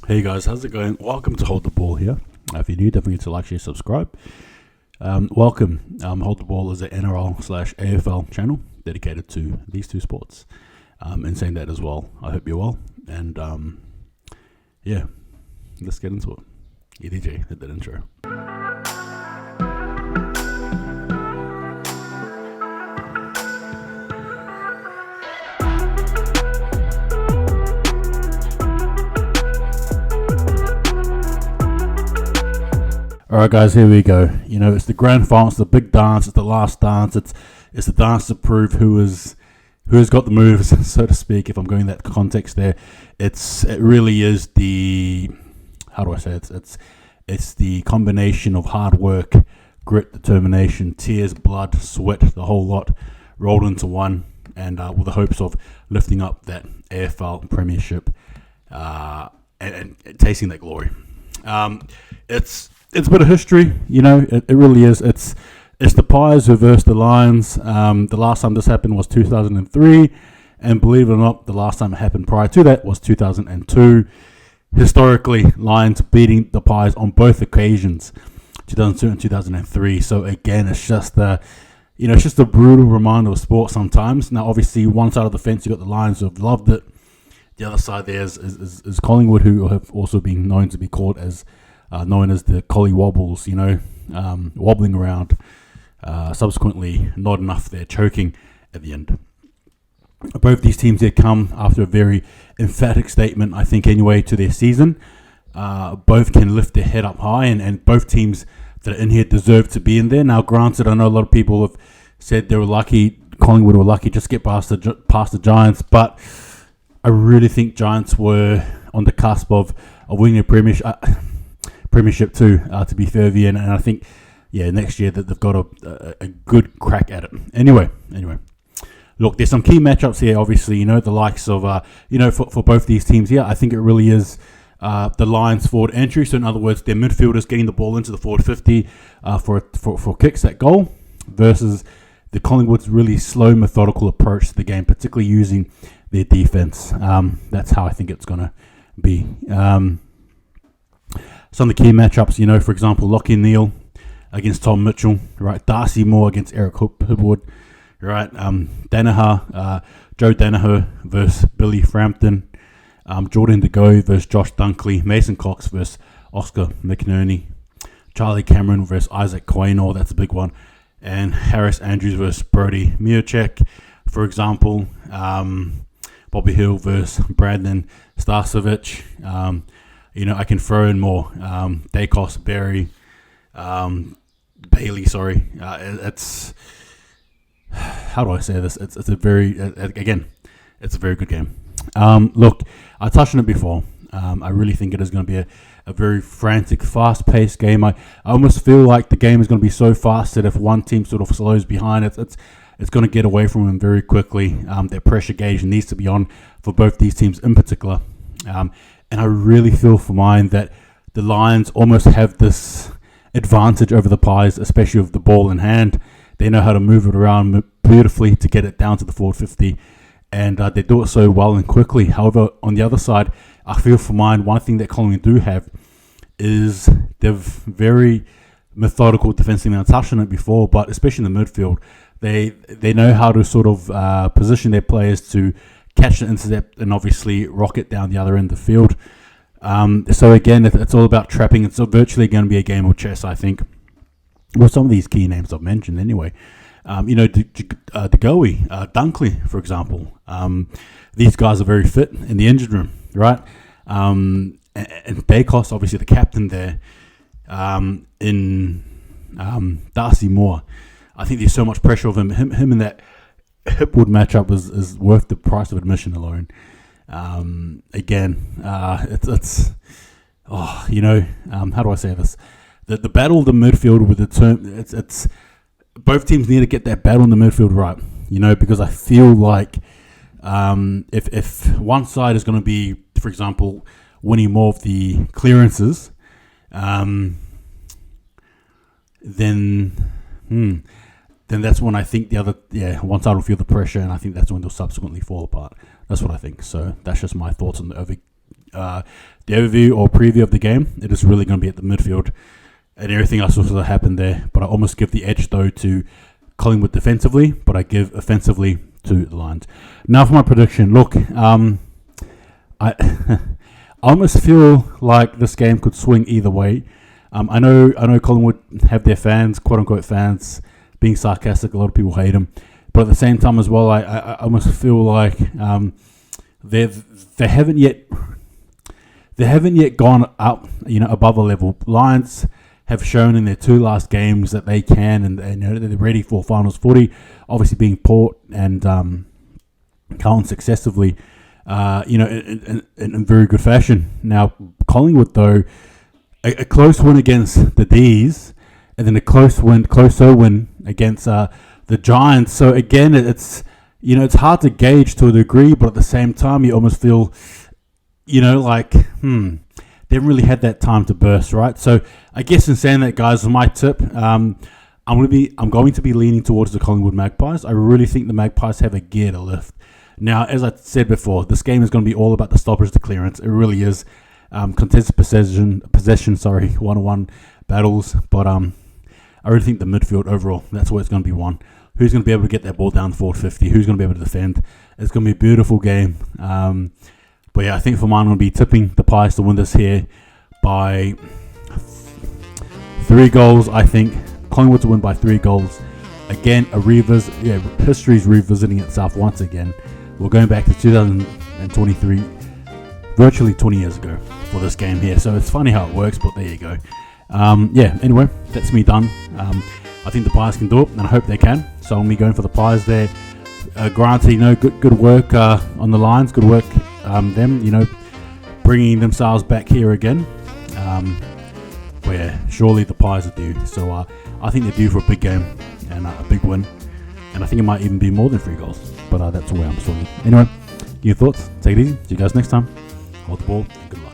Hey guys, how's it going? Welcome to Hold the Ball here. If you're new, don't forget to like, share, subscribe. Welcome. Hold the Ball is an NRL/AFL channel dedicated to these two sports. And saying that as well, I hope you're well. And yeah, let's get into it. EDJ, hit that intro. Alright guys, here we go. You know, it's the grand final, it's the big dance, it's the last dance, it's the dance to prove who has got the moves, so to speak, if I'm going that context there. It really is the, how do I say it? It's the combination of hard work, grit, determination, tears, blood, sweat, the whole lot rolled into one, and with the hopes of lifting up that AFL Premiership and tasting that glory. It's a bit of history, you know. It really is. It's the Pies who versed the Lions. The last time this happened was 2003, and believe it or not, the last time it happened prior to that was 2002. Historically, Lions beating the Pies on both occasions, 2002 and 2003. So again, it's just a brutal reminder of sport sometimes. Now, obviously, one side of the fence, you got the Lions who have loved it. The other side there is Collingwood, who have also been known to be called as known as the Collie Wobbles, you know, wobbling around, subsequently not enough there, choking at the end. Both these teams had come after a very emphatic statement, I think anyway, to their season. Both can lift their head up high, and both teams that are in here deserve to be in there. Now, granted, I know a lot of people have said they were lucky, Collingwood were lucky just to get past the Giants, but I really think Giants were on the cusp of winning a premiership too, to be fair, and I think, next year that they've got a good crack at it. Anyway, look, there's some key matchups here, obviously, you know, the likes of, for both these teams here. I think it really is the Lions' forward entry, so in other words, their midfielders getting the ball into the forward 50 for kicks at goal, versus the Collingwood's really slow, methodical approach to the game, particularly using their defense. That's how I think it's going to be. Some of the key matchups, you know, for example, Lachie Neale against Tom Mitchell, right? Darcy Moore against Eric Hipwood, right? Joe Danaher versus Billy Frampton, Jordan De Goey versus Josh Dunkley, Mason Cox versus Oscar McNerney, Charlie Cameron versus Isaac Quaynor, that's a big one, and Harris Andrews versus Brody Miocek, for example, Bobby Hill versus Brandon Starcevich. I can throw in more. Dacos, Bailey, it's, how do I say this? It's a very, it's a very good game. Look, I touched on it before. I really think it is going to be a very frantic, fast-paced game. I almost feel like the game is going to be so fast that if one team sort of slows behind, it's going to get away from them very quickly. Their pressure gauge needs to be on for both these teams in particular. And I really feel for mine that the Lions almost have this advantage over the Pies, especially with the ball in hand. They know how to move it around beautifully to get it down to the forward 50, and they do it so well and quickly. However, on the other side, I feel for mine, one thing that Collingwood do have is they're very methodical defensively. I touched on it before, but especially in the midfield, they know how to sort of position their players to catch the intercept and obviously rocket down the other end of the field. So again, it's all about trapping. It's virtually going to be a game of chess, I think. Well, some of these key names I've mentioned anyway. De Goey, Dunkley, for example. These guys are very fit in the injured room, right? And Dacos, obviously the captain there, in Darcy Moore. I think there's so much pressure of him in that Hipwood matchup is worth the price of admission alone. How do I say this? The battle of the midfield with the term, it's both teams need to get that battle in the midfield right. You know, because I feel like if one side is going to be, for example, winning more of the clearances, then that's when I think one side will feel the pressure, and I think that's when they'll subsequently fall apart. That's what I think. So that's just my thoughts on the the overview or preview of the game, it is really going to be at the midfield, and everything else will sort of happen there. But I almost give the edge though to Collingwood defensively, but I give offensively to the Lions. Now for my prediction. Look, I I almost feel like this game could swing either way. I know Collingwood have their fans, quote unquote fans, being sarcastic. A lot of people hate them, but at the same time as well, I almost feel like they haven't yet gone up, above a level. Lions have shown in their 2 last games that they can, and they're ready for finals footy. Obviously, being Port and Carlton successively, in very good fashion. Now, Collingwood though, a close win against the D's, and then a closer win against the Giants. So again, it's hard to gauge to a degree, but at the same time, you almost feel, they haven't really had that time to burst, right? So I guess in saying that, guys, my tip, I'm going to be leaning towards the Collingwood Magpies. I really think the Magpies have a gear to lift. Now, as I said before, this game is going to be all about the stoppage to clearance. It really is. Contested possession, 1-on-1 battles. But I really think the midfield overall, that's where it's going to be won. Who's going to be able to get that ball down forward 50? Who's going to be able to defend? It's going to be a beautiful game. But yeah, I think for mine, I'm going to be tipping the Pies to win this here by 3 goals. I think Collingwood to win by 3 goals. Again, history's revisiting itself once again. We're going back to 2023, virtually 20 years ago for this game here. So it's funny how it works, but there you go. Anyway, that's me done. I think the Pies can do it, and I hope they can. So I'm going for the Pies there. Granted, good work on the Lions. Good work them, bringing themselves back here again. But yeah, surely the Pies are due. So I think they're due for a big game and a big win. And I think it might even be more than 3 goals. But that's the way I'm swinging. Anyway, your thoughts? Take it easy. See you guys next time. Hold the ball. Good luck.